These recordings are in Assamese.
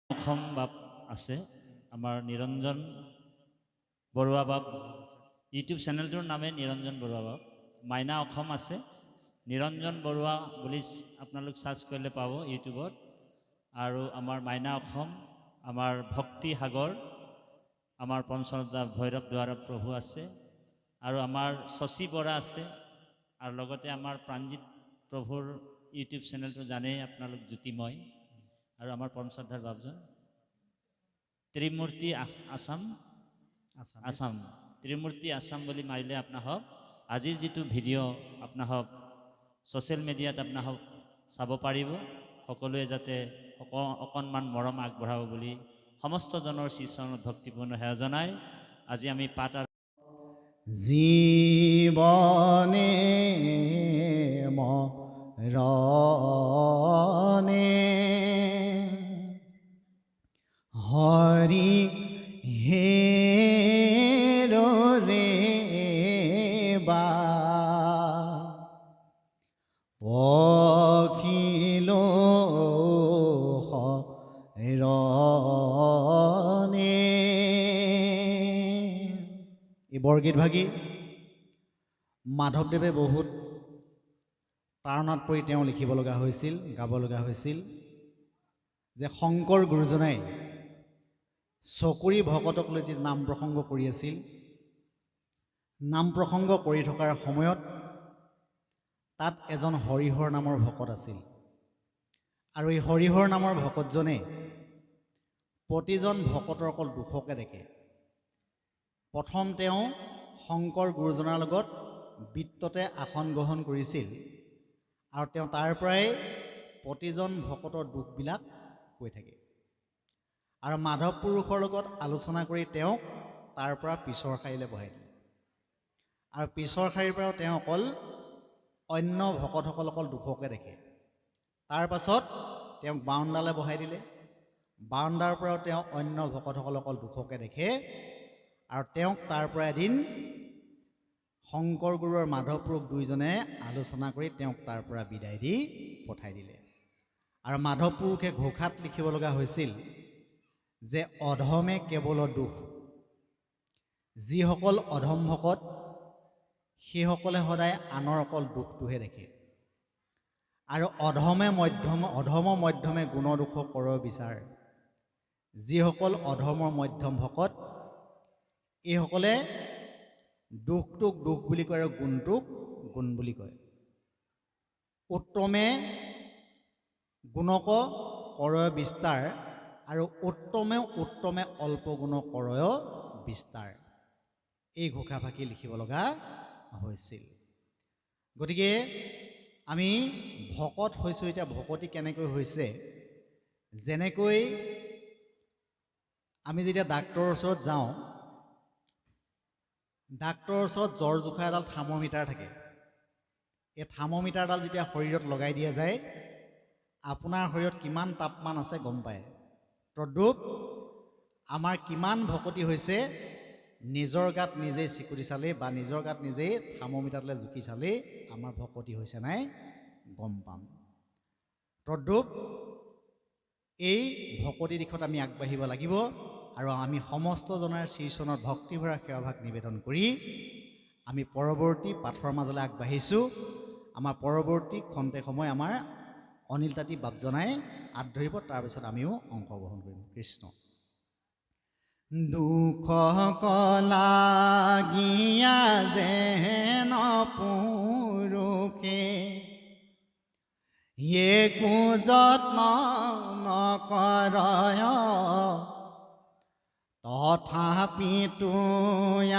অসম বাপ আছে আমাৰ নিৰঞ্জন বৰুৱা বাপ ইউটিউব চেনেলটোৰ নামে নিৰঞ্জন বৰুৱা বাপ মাইনা অসম আছে নিৰঞ্জন বৰুৱা বুলি আপোনালোক সাৰ্চ কৰিলে পাব ইউটিউবত আৰু আমাৰ মাইনা অসম আমাৰ ভক্তি সাগৰ আমাৰ পঞ্চৰদা ভৈৰৱ দ্বাৰা প্ৰভু আছে আৰু আমাৰ শশী বৰা আছে আৰু লগতে আমাৰ প্ৰাণজিৎ প্ৰভুৰ ইউটিউব চেনেলটো জানেই আপোনালোক জ্যোতিময় আৰু আমাৰ পৰমশ্ৰদ্ধাৰ বাপজন ত্ৰিমূৰ্তি আসাম ত্ৰিমূৰ্তি আসাম বুলি মাৰিলে আপোনাৰ হওক আজিৰ যিটো ভিডিঅ' আপোনাৰ হওক ছ'চিয়েল মিডিয়াত আপোনাৰ হওক চাব পাৰিব সকলোৱে যাতে অকণমান মৰম আগবঢ়াব বুলি সমস্তজনৰ শ্ৰীচৰণত ভক্তিপূৰ্ণ সেৱা জনাই আজি আমি পাঠ জীবনে মৰণে হৰি হেৰৰে বা পখিল শৰণে এই বৰগীতভাগী মাধৱদেৱে বহুত তাৰণাত পৰি তেওঁ লিখিব লগা হৈছিল গাব লগা হৈছিল যে শংকৰ গুৰুজনাই চকুৰি ভকতক লৈ যি নাম প্ৰসংগ কৰি আছিল নাম প্ৰসংগ কৰি থকাৰ সময়ত তাত এজন হৰিহৰ নামৰ ভকত আছিল আৰু এই হৰিহৰ নামৰ ভকতজনে প্ৰতিজন ভকতৰ অকল দুখকে দেখে প্ৰথম তেওঁ শংকৰ গুৰুজনাৰ লগত বৃত্ততে আসন গ্ৰহণ কৰিছিল আৰু তেওঁ তাৰ পৰাই প্ৰতিজন ভকতৰ দুখবিলাক কৈ থাকে আৰু মাধৱ পুৰুষৰ লগত আলোচনা কৰি তেওঁক তাৰ পৰা পিছৰ শাৰীলৈ বহাই দিলে আৰু পিছৰ শাৰীৰ পৰাও তেওঁ অকল অন্য ভকতসকল অকল দুখকে দেখে তাৰ পাছত তেওঁক বাউণ্ডালৈ বহাই দিলে বাউণ্ডাৰ পৰাও তেওঁ অন্য ভকতসকল অকল দুখকে দেখে আৰু তেওঁক তাৰ পৰা এদিন শংকৰ গুৰু আৰু মাধৱ পুৰুষ দুইজনে আলোচনা কৰি তেওঁক তাৰ পৰা বিদায় দি পঠাই দিলে আৰু মাধৱ পুৰুষে ঘোষাত লিখিব লগা হৈছিল যে অধমে কেৱল দুখ যিসকল অধম ভকত সেইসকলে সদায় আনৰ অকল দুখটোহে দেখে আৰু অধম মধ্যমে গুণ দুখ কৰ বিচাৰ যিসকল অধমৰ মধ্যম ভকত এইসকলে দুখটোক দুখ বুলি কয় আৰু গুণটোক গুণ বুলি কয় উত্তমে গুণক কৰয় বিস্তাৰ আৰু উত্তমে অল্প গুণ কৰয় বিস্তাৰ এই ঘোষাফাকি লিখিব লগা হৈছিল গতিকে আমি ভকত হৈছোঁ এতিয়া ভকতি কেনেকৈ হৈছে যেনেকৈ আমি যেতিয়া ডাক্তৰৰ ওচৰত যাওঁ ডাক্তৰৰ ওচৰত জ্বৰ জোখা এডাল থাৰ্মোমিটাৰ থাকে এই থাৰ্মোমিটাৰডাল যেতিয়া শৰীৰত লগাই দিয়া যায় আপোনাৰ শৰীৰত কিমান তাপমান আছে গম পায় তদ্ৰূপ আমাৰ কিমান ভকতি হৈছে নিজৰ গাত নিজেই চিকুটি চালেই বা নিজৰ গাত নিজেই থাৰ্মোমিটাৰলৈ জুখি চালেই আমাৰ ভকতি হৈছে নাই গম পাম তদ্ৰূপ এই ভকতি দিশত আমি আগবাঢ়িব লাগিব আৰু আমি সমস্তজনৰ শ্ৰীচৰণত ভক্তিভৰা সেৱাভাগ নিবেদন কৰি আমি পৰৱৰ্তী পাঠৰ মাজলৈ আগবাঢ়িছোঁ আমাৰ পৰৱৰ্তী খন্তেক সময় আমাৰ অনিল তাঁতী বাপজনাই আঁত ধৰিব তাৰপিছত আমিও অংশগ্ৰহণ কৰিম কৃষ্ণ দুখ কলাগিয়া যেন পুৰুষে একো যত্ন নকৰয় তথাপিতো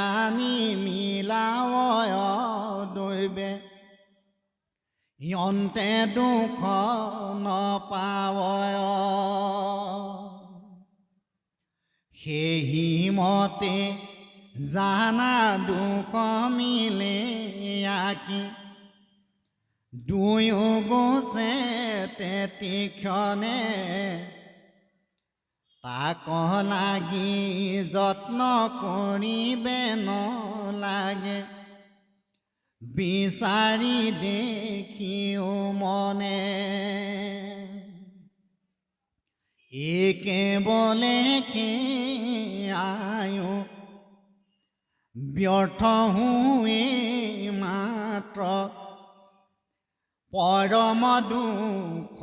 আনি মিলাৱয় দৈবে অন্তে দুখ নপাৱয় সেই মতে জানা দুখ মিলে আঁকি দুয়ো গোছে তেতিক্ষণে তাক লাগি যত্ন কৰিবে নলাগে বিচাৰি দেখিও মনে কেৱলে আয়ো ব্যৰ্থ হোৱে মাত্ৰ পৰম দুখ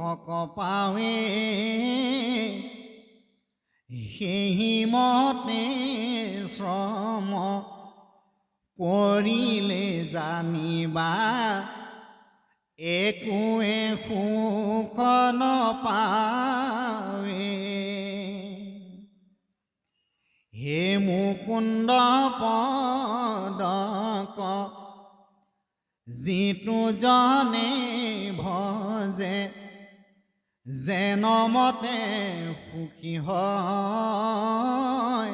পাৱে সেই মতে শ্ৰম কৰিলে জানিবা একোৱে সুখ নপাৱে হে মুকুন্দ পদক যিটো জনে ভজে যেন মতে সুখী হয়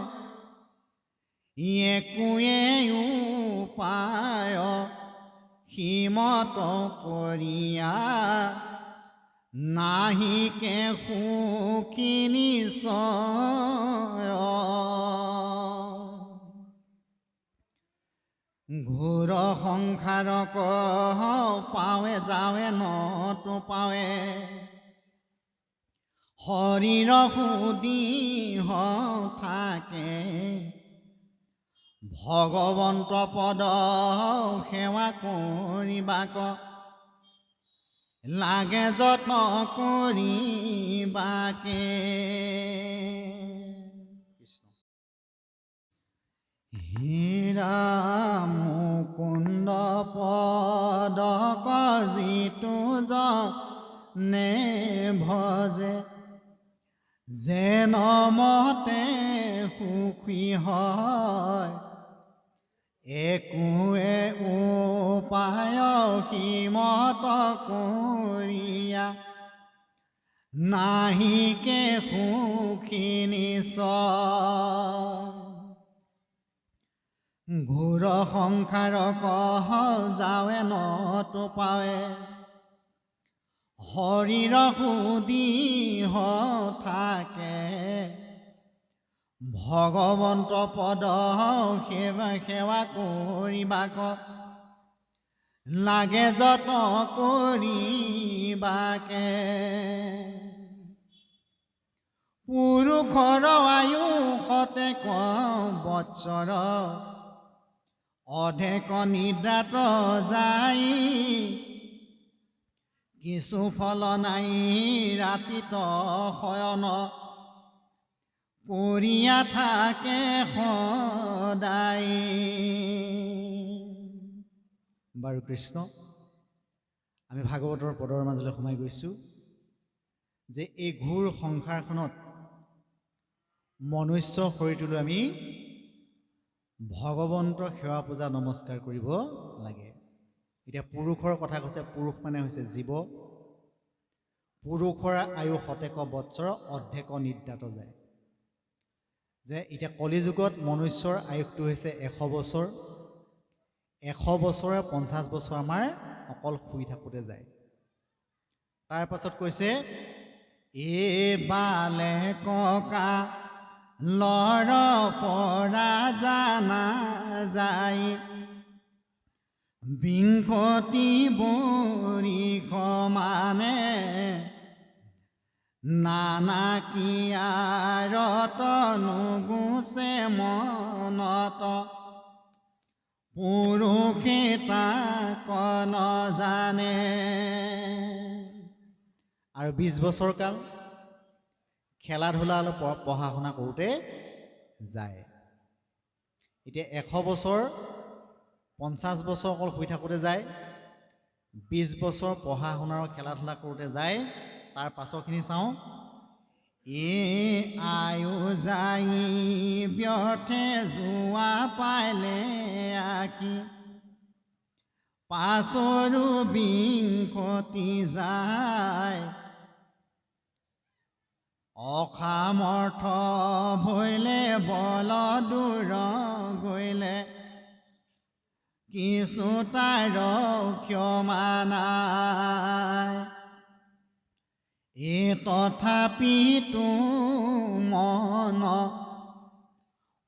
একোৱে উপায় সিমত কৰিয়া নাহিকে সুখী নিশ্চয় ঘোৰ সংসাৰক পাৱে যাৱে নতো পাৱে শৰীৰ সুদিহ থাকে ভগৱন্ত পদ সেৱা কৰিবাক লাগে যত্ন কৰিবাকে হীৰা মুকুন্দ পদক যিটো জনে ভজে যেন মতে সুখী হয় একোৱে উপায় সিমত কৰিয়া নাহিকে সুখী নিশ্চয় ঘোৰ সংসাৰক যাৱে নতো পাৱে শৰীৰ সুদিহ থাকে ভগৱন্ত পদ সেৱা কৰিবাক লাগে যত্ন কৰিবাকে পুৰুষৰ আয়ু শতেক বৎসৰ অধেক নিদ্ৰাত যায় কিছু ফল নাই ৰাতিত শয়ন কৰিয়া থাকে সদায় বাৰু কৃষ্ণ আমি ভাগৱতৰ পদৰ মাজলৈ সোমাই গৈছোঁ যে এই ঘোৰ সংসাৰখনত মনুষ্য শৰীৰটোলৈ আমি ভগৱন্তৰ সেৱা পূজা নমস্কাৰ কৰিব লাগে এতিয়া পুৰুষৰ কথা কৈছে পুৰুষ মানে হৈছে জীৱ পুৰুষৰ আয়ু শতেক বৎসৰ অৰ্ধেক নিদ্ৰাত যায় যে এতিয়া কলিযুগত মনুষ্যৰ আয়ুসটো হৈছে 100 বছৰ 100 বছৰে 50 বছৰ আমাৰ অকল শুই থাকোঁতে যায় তাৰ পাছত কৈছে বালে ককা লৰ পৰা জানা যায় বিংশতি বৰিষ মানে নানা কিয়াৰত নুগুচে মনত পুৰুষে তাক নজানে আৰু 20 বছৰ কাল খেলা ধূলা আৰু পঢ়া শুনা কৰোঁতে যায় এতিয়া 100 বছৰ 50 বছৰ অকল শুই থাকোঁতে যায় 20 বছৰ পঢ়া শুনা আৰু খেলা ধূলা কৰোঁতে যায় তাৰ পাছৰখিনি চাওঁ আয়ু যাই ব্যৰ্থে যোৱা পাইলে আঁকি পাছৰো বিংশতি যায় অসামৰ্থ ভৈলে বল দূৰ গৈলে কিছু তাৰ ক্ষমা নাই তথাপিতো মন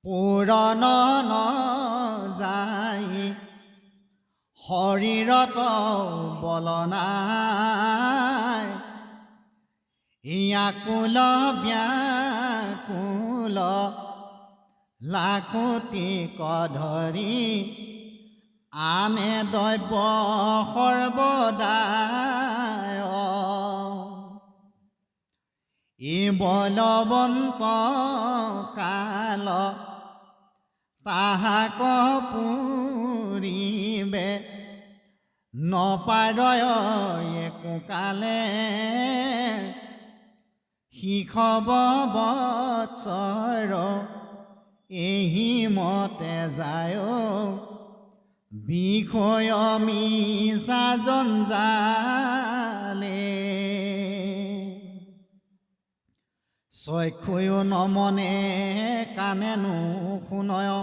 পূৰণ যায় শৰীৰত বল নাই ইয়াকুল ব্যাকুল লাখুটি কধৰি আনে দৈৱ সৰ্বদায় ই বলৱন্ত কাল তাহাক পুৰিবে নপাৰয় একো কালে শিখব বৎসৰ এহি মতে যায় বিষয় মিছা জঞ্জালে চক্ষুয়ো নমনে কাণে নুশুনয়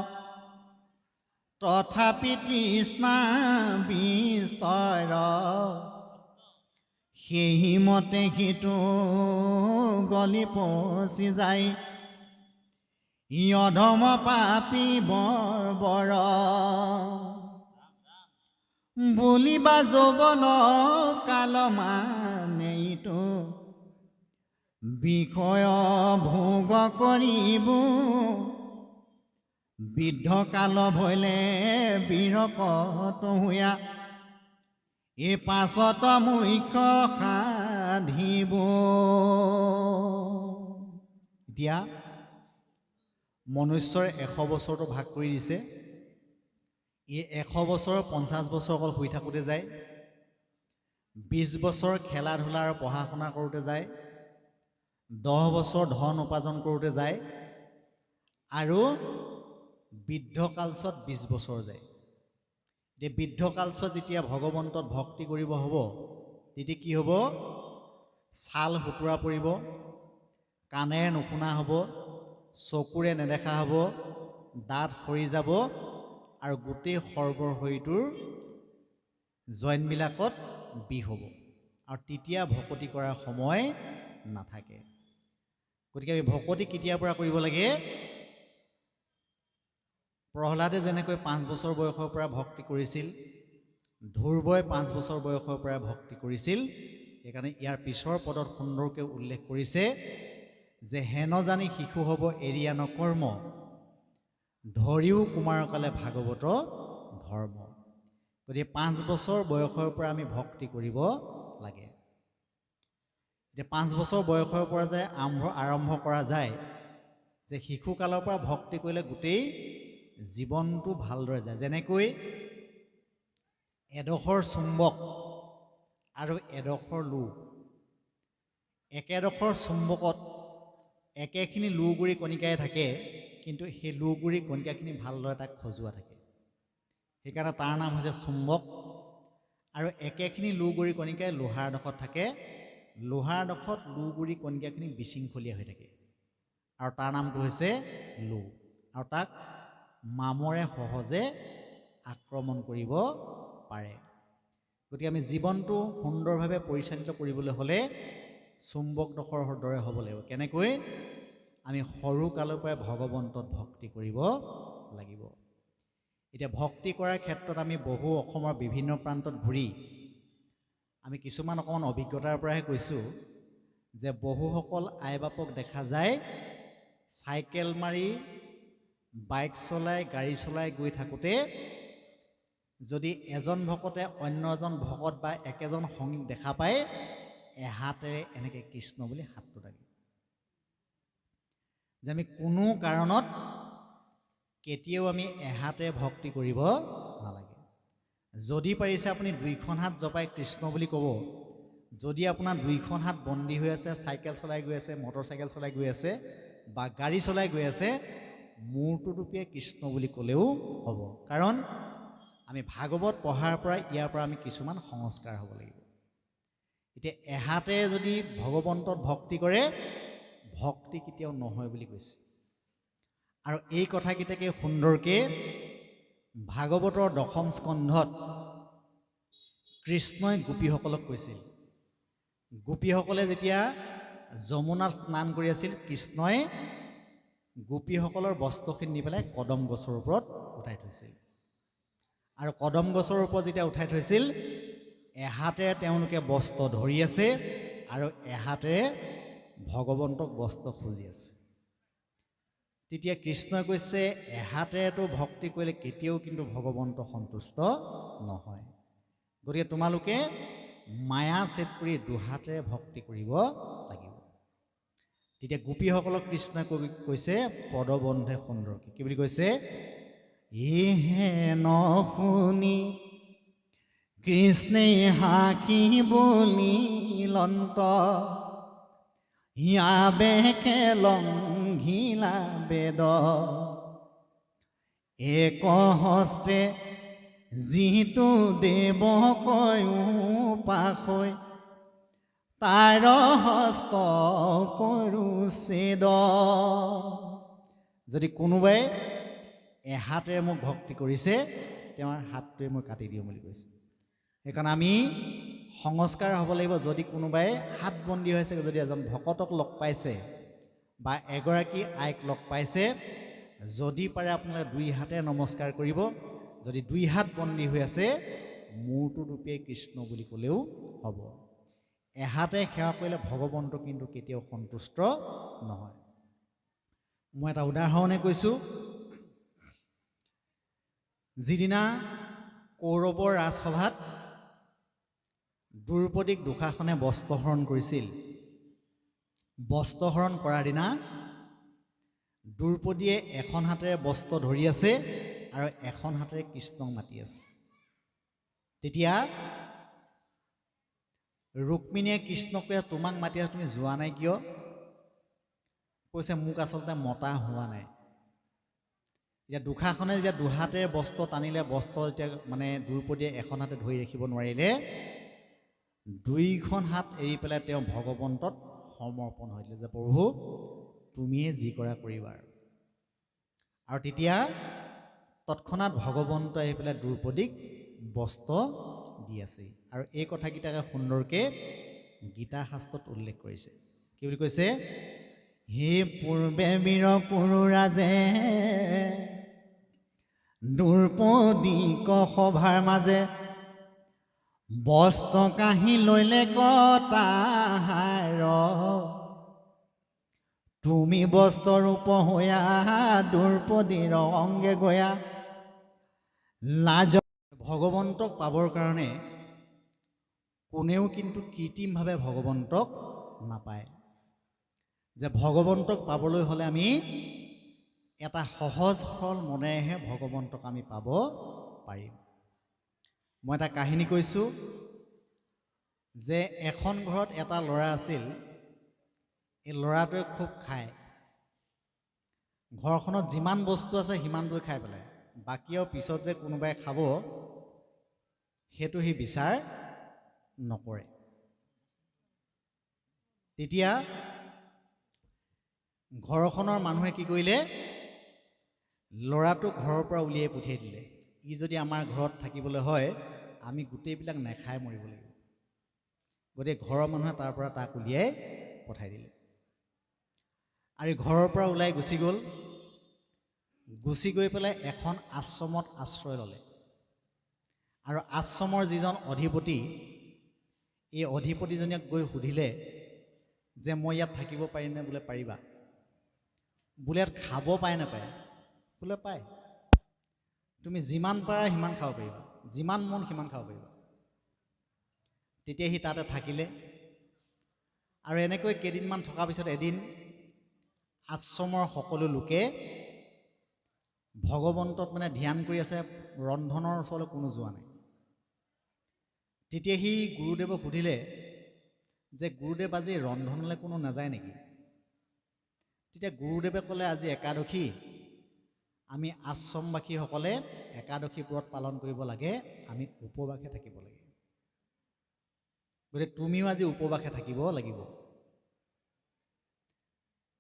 তথাপি তৃষ্ণা বিস্তৰ সেই মতে সিটো গলি পচি যায় অধম পাপী বৰ্বৰ বুলিবা যৌৱন কাল মানেইটো বিষয় ভোগ কৰিব বৃদ্ধ কাল ভৈলে বিৰকত হোৱা এই পাছত মুখ্য সাধিব এতিয়া মনুষ্যৰ 100 বছৰটো ভাগ কৰি দিছে এই 100 বছৰৰ 50 বছৰ অকল শুই থাকোঁতে যায় 20 বছৰ খেলা ধূলা আৰু পঢ়া শুনা কৰোঁতে যায় 10 বছৰ ধন উপাৰ্জন কৰোঁতে যায় আৰু বৃদ্ধ কালছোৱাত 20 বছৰ যায় এতিয়া বৃদ্ধ কালছোৱাত যেতিয়া ভগৱন্তত ভক্তি কৰিব হ'ব তেতিয়া কি হ'ব ছাল সুতুৰা পৰিব কাণেৰে নুশুনা হ'ব চকুৰে নেদেখা হ'ব দাঁত সৰি যাব আৰু গোটেই সৰ্বৰ শৰীৰটোৰ জইনবিলাকত বিষ হ'ব আৰু তেতিয়া ভকতি কৰাৰ সময় নাথাকে গতিকে আমি ভকতি কেতিয়াৰ পৰা কৰিব লাগে প্ৰহ্লাদে যেনেকৈ 5 বছৰ বয়সৰ পৰা ভক্তি কৰিছিল ধ্ৰুৱই 5 বছৰ বয়সৰ পৰা ভক্তি কৰিছিল সেইকাৰণে ইয়াৰ পিছৰ পদত সুন্দৰকৈ উল্লেখ কৰিছে যে হেন জানি শিশু হ'ব এৰিয়া নকৰ্ম ধৰিও কুমাৰকালে ভাগৱত ধৰ্ম গতিকে 5 বছৰ বয়সৰ পৰা আমি ভক্তি কৰিব লাগে এতিয়া 5 বছৰ বয়সৰ পৰা যে আৰম্ভ কৰা যায় যে শিশুকালৰ পৰা ভক্তি কৰিলে গোটেই জীৱনটো ভালদৰে যায় যেনেকৈ এডোখৰ চুম্বক আৰু এডোখৰ লো একেডোখৰ চুম্বকত একেখিনি লুগুৰি কণিকাই থাকে কিন্তু সেই লুগুৰি কণিকাখিনি ভালদৰে তাক খজোৱা থাকে সেইকাৰণে তাৰ নাম হৈছে চুম্বক আৰু একেখিনি লুগুৰি কণিকাই লোহাৰ ডোখৰত থাকে লোহাৰ ডোখৰত লুগুৰি কণিকাখিনি বিশৃংখলীয়া হৈ থাকে আৰু তাৰ নামটো হৈছে লো আৰু তাক মামৰে সহজে আক্ৰমণ কৰিব পাৰে গতিকে আমি জীৱনটো সুন্দৰভাৱে পৰিচালিত কৰিবলৈ হ'লে চুম্বক ডোখৰৰ দৰে হ'ব লাগিব কেনেকৈ আমি সৰু কালৰ পৰাই ভগৱন্তত ভক্তি কৰিব লাগিব এতিয়া ভক্তি কৰাৰ ক্ষেত্ৰত আমি বহু অসমৰ বিভিন্ন প্ৰান্তত ঘূৰি আমি কিছুমান অকণমান অভিজ্ঞতাৰ পৰাহে কৈছোঁ যে বহুসকল আই বাপক দেখা যায় চাইকেল মাৰি বাইক চলাই গাড়ী চলাই গৈ থাকোঁতে যদি এজন ভকতে অন্য এজন ভকত বা একেজন সংগীক দেখা পায় এহাতেৰে এনেকৈ কৃষ্ণ বুলি হাতটো দাঙে যে আমি কোনো কাৰণত কেতিয়াও আমি এহাতেৰে ভক্তি কৰিব নালাগে যদি পাৰিছে আপুনি 2খন হাত জপাই কৃষ্ণ বুলি ক'ব যদি আপোনাৰ 2খন হাত বন্দী হৈ আছে চাইকেল চলাই গৈ আছে মটৰচাইকেল চলাই গৈ আছে বা গাড়ী চলাই গৈ আছে মূৰটো দুপিয়াই কৃষ্ণ বুলি ক'লেও হ'ব কাৰণ আমি ভাগৱত পঢ়াৰ পৰা ইয়াৰ পৰা আমি কিছুমান সংস্কাৰ হ'ব লাগিব এতিয়া এহাতে যদি ভগৱন্তত ভক্তি কৰে ভক্তি কেতিয়াও নহয় বুলি কৈছে আৰু এই কথাকেইটাকে সুন্দৰকৈ ভাগৱতৰ 10ম স্কন্ধত কৃষ্ণই গোপীসকলক কৈছিল গোপীসকলে যেতিয়া যমুনাত স্নান কৰি আছিল কৃষ্ণই গোপীসকলৰ বস্ত্ৰখিনি নি পেলাই কদম গছৰ ওপৰত উঠাই থৈছিল আৰু কদম গছৰ ওপৰত যেতিয়া উঠাই থৈছিল এহাতেৰে তেওঁলোকে বস্ত্ৰ ধৰি আছে আৰু এহাতেৰে ভগৱন্তক বস্ত্ৰ খুজি আছে। তেতিয়া কৃষ্ণই কৈছে এহাতেৰেতো ভক্তি কৰিলে কেতিয়াও কিন্তু ভগৱন্ত সন্তুষ্ট নহয়, গতিকে তোমালোকে মায়া ছেদ কৰি দুহাতেৰে ভক্তি কৰিব লাগিব। তেতিয়া গোপীসকলক কৃষ্ণই কৈছে পদবন্ধে সুন্দৰকে কি বুলি কৈছে, ইহে নশুনি কৃষ্ণে হাকি বলিলন্ত, ইয়াবেকে লংঘিলা বেদ, এক হস্তে যিটো দেৱ কয়ো পাশৈ, তাৰ হস্ত কৰো ছেদ। যদি কোনোবাই এহাতেৰে মোক ভক্তি কৰিছে তেওঁৰ হাতটোৱে মই কাটি দিওঁ বুলি কৈছে। সেইকাৰণে আমি সংস্কাৰ হ'ব লাগিব। যদি কোনোবাই হাত বন্দী হৈছে, যদি এজন ভকতক লগ পাইছে বা এগৰাকী আইক লগ পাইছে, যদি পাৰে আপোনালোকে দুই হাতে নমস্কাৰ কৰিব। যদি দুই হাত বন্দী হৈ আছে মূৰটো দুপিয়াই কৃষ্ণ বুলি ক'লেও হ'ব। এহাতে সেৱা কৰিলে ভগৱন্ত কিন্তু কেতিয়াও সন্তুষ্ট নহয়। মই এটা উদাহৰণে কৈছোঁ। যিদিনা কৌৰৱৰ ৰাজসভাত দ্ৰৌপদীক দুশাসনে বস্ত্ৰহৰণ কৰিছিল, বস্ত্ৰহৰণ কৰাৰ দিনা দ্ৰৌপদীয়ে এখন হাতেৰে বস্ত্ৰ ধৰি আছে আৰু এখন হাতেৰে কৃষ্ণক মাতি আছে। তেতিয়া ৰুক্মিণীয়ে কৃষ্ণক কৈছে তোমাক মাতি আছে, তুমি যোৱা নাই কিয়? কৈছে মোক আচলতে মতা হোৱা নাই। এতিয়া দুশাসনে যেতিয়া দুহাতেৰে বস্ত্ৰ টানিলে, বস্ত্ৰ যেতিয়া মানে দ্ৰৌপদীয়ে এখন হাতে ধৰি ৰাখিব নোৱাৰিলে, দুইখন হাত এৰি পেলাই তেওঁ ভগৱন্তত সমৰ্পণ হৈ দিলে যে প্ৰভু তুমিয়ে যি কৰা কৰিবা। আৰু তেতিয়া তৎক্ষণাৎ ভগৱন্ত আহি পেলাই দ্ৰৌপদীক বস্ত্ৰ দি আছে। আৰু এই কথাকেইটাকে সুন্দৰকৈ গীতা শাস্ত্ৰত উল্লেখ কৰিছে। কি বুলি কৈছে, হে পূৰ্বে বীৰ কুৰুৰাজে, দ্ৰৌপদীক সভাৰ মাজে, বস্ত্ৰ কাঢ়ি লৈলে কটাহাৰ, তুমি বস্ত্ৰ ৰূপ হৈয়া দ্ৰৌপদীৰ অংগে গয়া লাজ। ভগৱন্তক পাবৰ কাৰণে কোনেও কিন্তু কৃত্ৰিমভাৱে ভগৱন্তক নাপায়। যে ভগৱন্তক পাবলৈ হ'লে আমি এটা সহজ সৰল মনেৰেহে ভগৱন্তক আমি পাব পাৰিম। মই এটা কাহিনী কৈছোঁ যে এখন ঘৰত এটা ল'ৰা আছিল। এই ল'ৰাটোৱে খুব খায়, ঘৰখনত যিমান বস্তু আছে সিমানটোৱে খাই পেলায়, বাকী আৰু পিছত যে কোনোবাই খাব সেইটো সি বিচাৰ নকৰে। তেতিয়া ঘৰখনৰ মানুহে কি কৰিলে, ল'ৰাটোক ঘৰৰ পৰা উলিয়াই পঠিয়াই দিলে। ই যদি আমাৰ ঘৰত থাকিবলৈ হয় আমি গোটেইবিলাক নেখাই মৰিব লাগিব। গতিকে ঘৰৰ মানুহে তাৰ পৰা তাক উলিয়াই পঠাই দিলে। আৰু ঘৰৰ পৰা ওলাই গুচি গ'ল। গুচি গৈ পেলাই এখন আশ্ৰমত আশ্ৰয় ল'লে। আৰু আশ্ৰমৰ যিজন অধিপতি, এই অধিপতিজনীক গৈ সুধিলে যে মই ইয়াত থাকিব পাৰিমনে? বোলে পাৰিবা। বোলে ইয়াত খাব পায় নাপায়? বোলে পায়। তুমি যিমান পাৰা সিমান খাব পাৰিবা, যিমান মন সিমান খাব পাৰিবা। তেতিয়া সি তাতে থাকিলে। আৰু এনেকৈ কেইদিনমান থকাৰ পিছত এদিন আশ্ৰমৰ সকলো লোকে ভগৱন্তত মানে ধ্যান কৰি আছে, ৰন্ধনৰ ওচৰলৈ কোনো যোৱা নাই। তেতিয়া সি গুৰুদেৱক সুধিলে যে গুৰুদেৱ আজি ৰন্ধনলৈ কোনো নাযায় নেকি? তেতিয়া গুৰুদেৱে ক'লে আজি একাদশী, আমি আশ্ৰমবাসীসকলে একাদশী ব্ৰত পালন কৰিব লাগে, আমি উপবাসে থাকিব লাগে। গতিকে তুমিও আজি উপবাসে থাকিব লাগিব।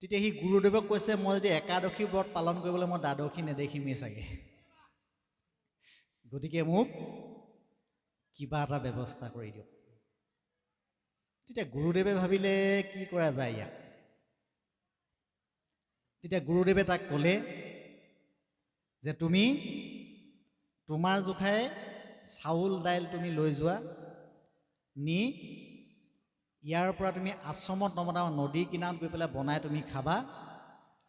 তেতিয়া সি গুৰুদেৱক কৈছে মই যদি একাদশী ব্ৰত পালন কৰিবলৈ মই দ্বাদশী নেদেখিমেই চাগে, গতিকে মোক কিবা এটা ব্যৱস্থা কৰি দিয়ক। তেতিয়া গুৰুদেৱে ভাবিলে কি কৰা যায় ইয়াক। তেতিয়া গুৰুদেৱে তাক ক'লে যে তুমি তোমাৰ জোখাই চাউল দাইল তুমি লৈ যোৱা, নি ইয়াৰ পৰা তুমি আশ্ৰমত নবনাবা, নদীৰ কিনাৰত গৈ পেলাই বনাই তুমি খাবা,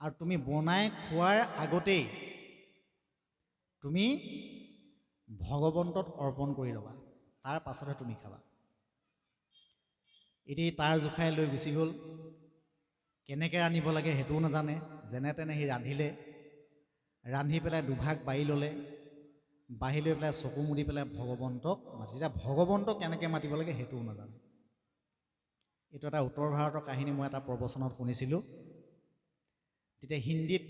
আৰু তুমি বনাই খোৱাৰ আগতেই তুমি ভগৱন্তত অৰ্পণ কৰি ল'বা, তাৰ পাছতহে তুমি খাবা। এতিয়া তাৰ জোখাই লৈ গুচি গ'ল। কেনেকৈ ৰান্ধিব লাগে সেইটোও নাজানে, যেনে তেনে সি ৰান্ধিলে, ৰান্ধি পেলাই দুভাগ বাঢ়ি ল'লে, বাঢ়ি লৈ পেলাই চকু মুদি পেলাই ভগৱন্তক মাতি, এতিয়া ভগৱন্তক কেনেকৈ মাতিব লাগে সেইটোও নাজানে। এইটো এটা উত্তৰ ভাৰতৰ কাহিনী, মই এটা প্ৰবচনত শুনিছিলোঁ। তেতিয়া হিন্দীত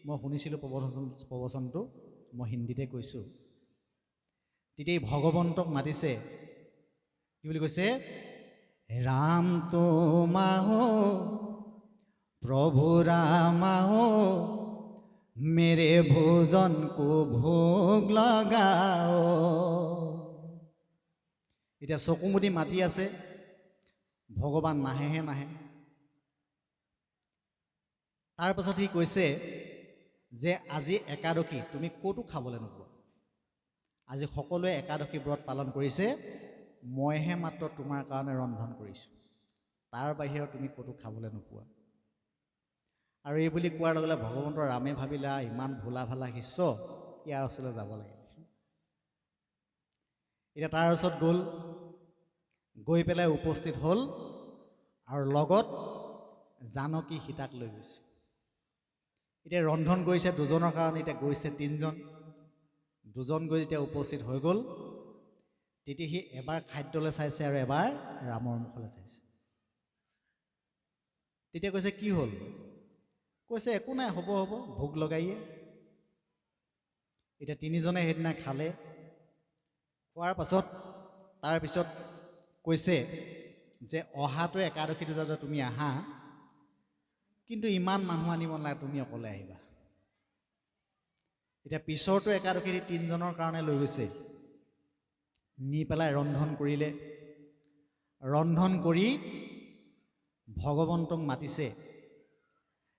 মই শুনিছিলোঁ প্ৰবচনটো, মই হিন্দীতে কৈছোঁ। তেতিয়া ভগৱন্তক মাতিছে, কি বুলি কৈছে? ৰাম তোমা হো प्रभु रामा हो मेरे भोजन को भोग लगाओ। এতিয়া চকুমুদি মাতি আছে, ভগৱান নাহেহে নাহে। তাৰপাছত সি কৈছে যে আজি একাদশী, তুমি ক'তো খাবলৈ নোপোৱা। আজি সকলোৱে একাদশী ব্ৰত পালন কৰিছে, মইহে মাত্ৰ তোমাৰ কাৰণে ৰন্ধন কৰিছোঁ, তাৰ বাহিৰে তুমি ক'তো খাবলৈ নোপোৱা। আৰু এই বুলি কোৱাৰ লগে লগে ভগৱন্তৰ ৰামে ভাবিলা ইমান ভোলা ভালা শিষ্য, ইয়াৰ ওচৰলৈ যাব লাগে। এতিয়া তাৰ ওচৰত গ'ল, গৈ পেলাই উপস্থিত হ'ল, আৰু লগত জানকী সীতাক লৈ গৈছে। এতিয়া ৰন্ধন কৰিছে দুজনৰ কাৰণে, এতিয়া গৈছে তিনিজন। দুজন গৈ যেতিয়া উপস্থিত হৈ গ'ল, তেতিয়া সি এবাৰ খাদ্যলৈ চাইছে আৰু এবাৰ ৰামৰ মুখলৈ চাইছে। তেতিয়া কৈছে কি হ'ল? কৈছে একো নাই, হ'ব হ'ব, ভোক লগাইয়ে। এতিয়া তিনিজনে সেইদিনা খালে। খোৱাৰ পাছত তাৰপিছত কৈছে যে অহাটো একাদশীটো যাতে তুমি আহা, কিন্তু ইমান মানুহ আনিব নালাগে, তুমি অকলে আহিবা। এতিয়া পিছৰটো একাদশী তিনিজনৰ কাৰণে লৈ গৈছে, নি পেলাই ৰন্ধন কৰিলে। ৰন্ধন কৰি ভগৱন্তক মাতিছে,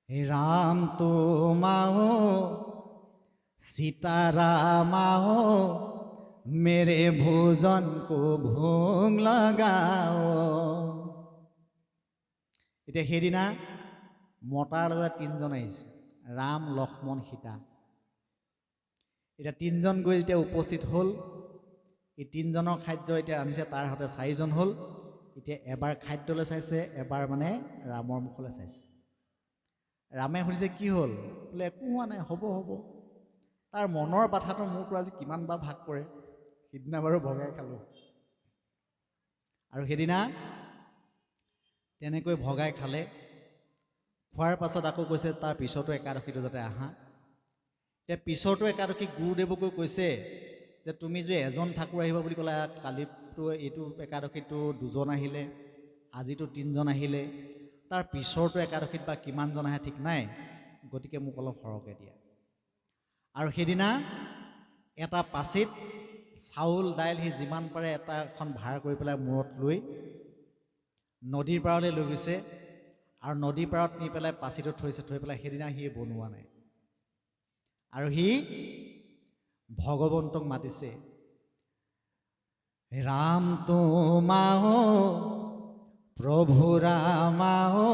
राम तुम आओ सीताराम आओ मेरे भोजन को भोग लगाओ। এতিয়া সেইদিনা মতাৰ লগত তিনিজন আহিছে, ৰাম লক্ষ্মণ সীতা। এতিয়া তিনিজন গৈ যেতিয়া উপস্থিত হ'ল, এই তিনিজনৰ খাদ্য এতিয়া ৰান্ধিছে, তাৰ হাতে চাৰিজন হ'ল। এতিয়া এবাৰ খাদ্যলৈ চাইছে, এবাৰ মানে ৰামৰ মুখলৈ চাইছে। ৰামে সুধিছে কি হ'ল? বোলে একো হোৱা নাই, হ'ব হ'ব। তাৰ মনৰ বাধাটো মোৰতো আজি কিমান বাৰ ভাগ কৰে, সিদিনা বাৰু ভগাই খালোঁ। আৰু সেইদিনা তেনেকৈ ভগাই খালে। খোৱাৰ পাছত আকৌ কৈছে তাৰ পিছতো একাদশীটো যাতে আহা। এতিয়া পিছৰটো একাদশী গুৰুদেৱকৈ কৈছে যে তুমি যে এজন ঠাকুৰ আহিব বুলি ক'লা, কালিতো এইটো একাদশীটো দুজন আহিলে, আজিতো তিনিজন আহিলে, তাৰ পিছৰটো একাদশীত বা কিমানজন আহে ঠিক নাই, গতিকে মোক অলপ সৰহকৈ দিয়া। আৰু সেইদিনা এটা পাচিত চাউল দাইল সি যিমান পাৰে এটা এখন ভাৰ কৰি পেলাই মূৰত লৈ নদীৰ পাৰলৈ লৈ গৈছে, আৰু নদীৰ পাৰত নি পেলাই পাচিটোত থৈছে, থৈ পেলাই সেইদিনা সি বনোৱা নাই। আৰু সি ভগৱন্তক মাতিছে, ৰাম তোমা হো प्रभु रामा हो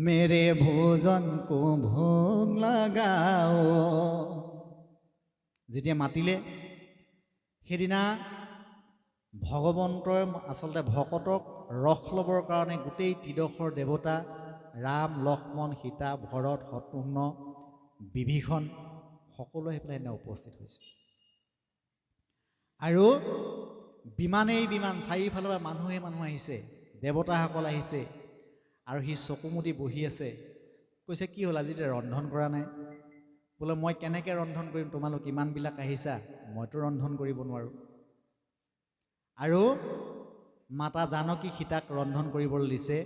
मेरे भोजन को भोग लगाओ। যেতিয়া মাতিলে, সেইদিনা ভগৱন্তই আচলতে ভকতক ৰস ল'বৰ কাৰণে গোটেই ত্ৰিদশৰ দেৱতা ৰাম লক্ষ্মণ সীতা ভৰত শত্ৰুঘ্ন বিভীষণ সকলো আহি পেলাই সেইদিনা উপস্থিত হৈছে। আৰু বিমানেই বিমান, চাৰিওফালৰ পৰা মানুহে মানুহ আহিছে, দেৱতাসকল আহিছে। আৰু সি চকুমুদি বহি আছে। কৈছে কি হ'ল, আজি ৰন্ধন কৰা নাই? বোলে মই কেনেকৈ ৰন্ধন কৰিম, তোমালোক ইমানবিলাক আহিছা, মইতো ৰন্ধন কৰিব নোৱাৰোঁ। আৰু মাতা জানকী সীতাক ৰন্ধন কৰিবলৈ দিছে,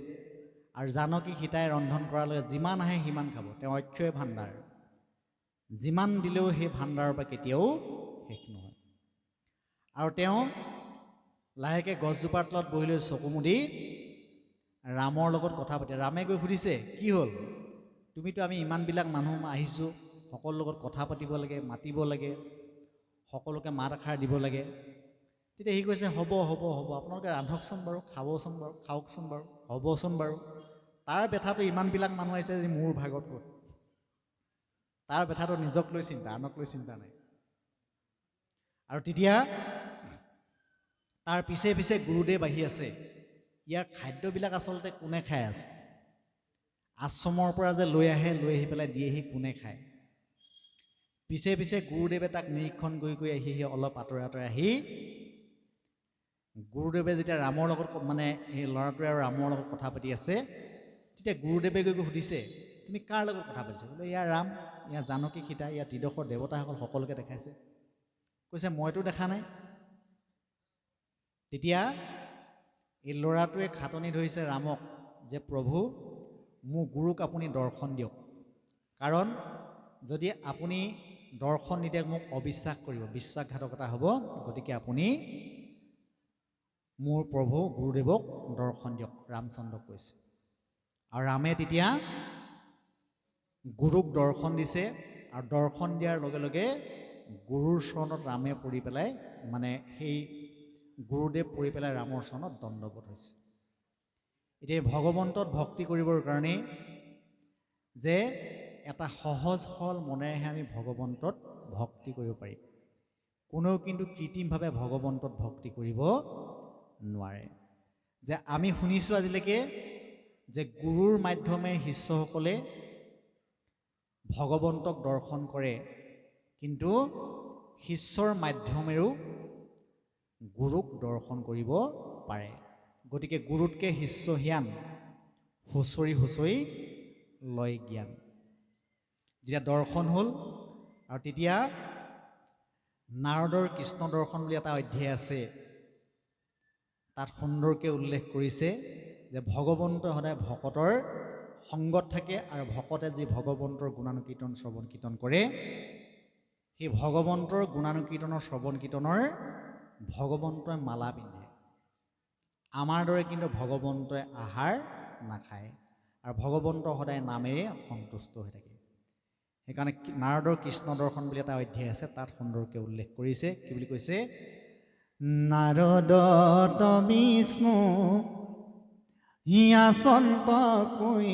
আৰু জানকী সীতাই ৰন্ধন কৰালৈ যিমান আহে সিমান খাব। তেওঁ অক্ষয় ভাণ্ডাৰ, যিমান দিলেও সেই ভাণ্ডাৰৰ পৰা কেতিয়াও শেষ নহয়। আৰু তেওঁ লাহেকৈ গছজোপাৰ তলত বহি লৈ চকুমুদি ৰামৰ লগত কথা পাতে। ৰামে গৈ সুধিছে কি হ'ল, তুমিতো আমি ইমানবিলাক মানুহ আহিছোঁ, সকলোৰ লগত কথা পাতিব লাগে, মাতিব লাগে, সকলোকে মাত এষাৰ দিব লাগে, তেতিয়া সি কৈছে হ'ব হ'ব হ'ব, আপোনালোকে ৰান্ধকচোন বাৰু, খাবচোন বাৰু, খাওকচোন বাৰু, হ'বচোন বাৰু। তাৰ বেথাটো ইমানবিলাক মানুহ আহিছে যে মোৰ ভাগত ক'ত। তাৰ বেথাটো নিজক লৈ চিন্তা, আনক লৈ চিন্তা নাই। আৰু তেতিয়া তাৰ পিছে পিছে গুৰুদেৱ আহি আছে। ইয়াৰ খাদ্যবিলাক আচলতে কোনে খাই আছে? আশ্ৰমৰ পৰা যে লৈ আহি পেলাই দিয়েহি কোনে খায়? পিছে পিছে গুৰুদেৱে তাক নিৰীক্ষণ কৰি আহি অলপ আঁতৰে আহি গুৰুদেৱে যেতিয়া ৰামৰ লগত মানে সেই ল'ৰাটোৱে আৰু ৰামৰ লগত কথা পাতি আছে, তেতিয়া গুৰুদেৱে গৈ সুধিছে, তুমি কাৰ লগত কথা পাতিছা? বোলে ইয়াৰ ৰাম, ইয়াৰ জানকী সীতা, ইয়াৰ ত্ৰিদশৰ দেৱতাসকল সকলোকে দেখাইছে। কৈছে মইতো দেখা নাই। তেতিয়া এই ল'ৰাটোৱে খাটনি ধৰিছে ৰামক যে প্ৰভু, মোৰ গুৰুক আপুনি দৰ্শন দিয়ক, কাৰণ যদি আপুনি দৰ্শন নিদিয়ে মোক অবিশ্বাস কৰিব, বিশ্বাসঘাতকতা হ'ব, গতিকে আপুনি মোৰ প্ৰভু গুৰুদেৱক দৰ্শন দিয়ক, ৰামচন্দ্ৰক কৈছে। আৰু ৰামে তেতিয়া গুৰুক দৰ্শন দিছে, আৰু দৰ্শন দিয়াৰ লগে লগে গুৰুৰ চৰণত ৰামে পৰি পেলাই, মানে সেই গুৰুদেৱ পৰি পেলাই ৰামৰ চৰণত দণ্ডবোধ হৈছে। এতিয়া ভগৱন্তত ভক্তি কৰিবৰ কাৰণে যে এটা সহজ সৰল মনেৰেহে আমি ভগৱন্তত ভক্তি কৰিব পাৰিম। কোনেও কিন্তু কৃত্ৰিমভাৱে ভগৱন্তত ভক্তি কৰিব নোৱাৰে। যে আমি শুনিছোঁ আজিলৈকে যে গুৰুৰ মাধ্যমে শিষ্যসকলে ভগৱন্তক দৰ্শন কৰে, কিন্তু শিষ্যৰ মাধ্যমেৰেও গুৰুক দৰ্শন কৰিব পাৰে। গতিকে গুৰুতকৈ শিষ্য হিয়ান, হুঁচৰি হুঁচৰি লয় জ্ঞান। যেতিয়া দৰ্শন হ'ল, আৰু তেতিয়া নাৰদৰ কৃষ্ণ দৰ্শন বুলি এটা অধ্যায় আছে, তাত সুন্দৰকৈ উল্লেখ কৰিছে যে ভগৱন্তই সদায় ভকতৰ সংগত থাকে, আৰু ভকতে যি ভগৱন্তৰ গুণানুকীৰ্তন শ্ৰৱণ কীৰ্তন কৰে, সেই ভগৱন্তৰ গুণানুকীৰ্তনৰ শ্ৰৱণ কীৰ্তনৰ ভগৱন্তই মালা পিন্ধে। আমাৰ দৰে কিন্তু ভগৱন্তই আহাৰ নাখায়, আৰু ভগৱন্ত সদায় নামেৰে সন্তুষ্ট হৈ থাকে। সেইকাৰণে নাৰদৰ কৃষ্ণ দৰ্শন বুলি এটা অধ্যায় আছে, তাত সুন্দৰকৈ উল্লেখ কৰিছে। কি বুলি কৈছে? নাৰদ বিষ্ণু হিয়াচন্ত কৈ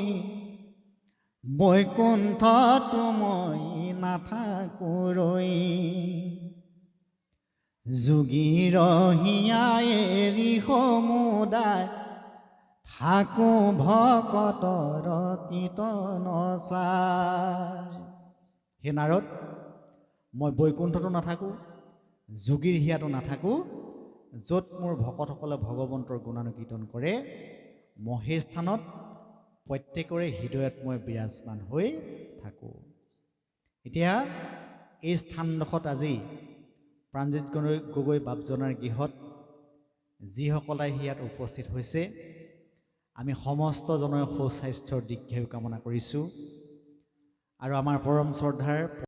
বৈকুণ্ঠতো মই নাথাকো ৰৈ, যোগীৰ হিয়াই এৰি সমুদায় থাকো ভকতৰ কীৰ্তন চাই। হে নাৰদ, মই বৈকুণ্ঠতো নাথাকোঁ, যোগীৰ হিয়াতো নাথাকোঁ, য'ত মোৰ ভকতসকলে ভগৱন্তৰ গুণানুকীৰ্তন কৰে, মহেশ স্থানত প্ৰত্যেকৰে হৃদয়ত মই বিৰাজমান হৈ থাকোঁ। এতিয়া এই স্থানডোখৰত আজি প্ৰাণজিৎ গগৈ বাপজনাৰ গৃহত যিসকলে ইয়াত উপস্থিত হৈছে, আমি সমস্তজনৰ সুস্বাস্থ্যৰ দীৰ্ঘায়ু কামনা কৰিছোঁ। আৰু আমাৰ পৰম শ্ৰদ্ধাৰ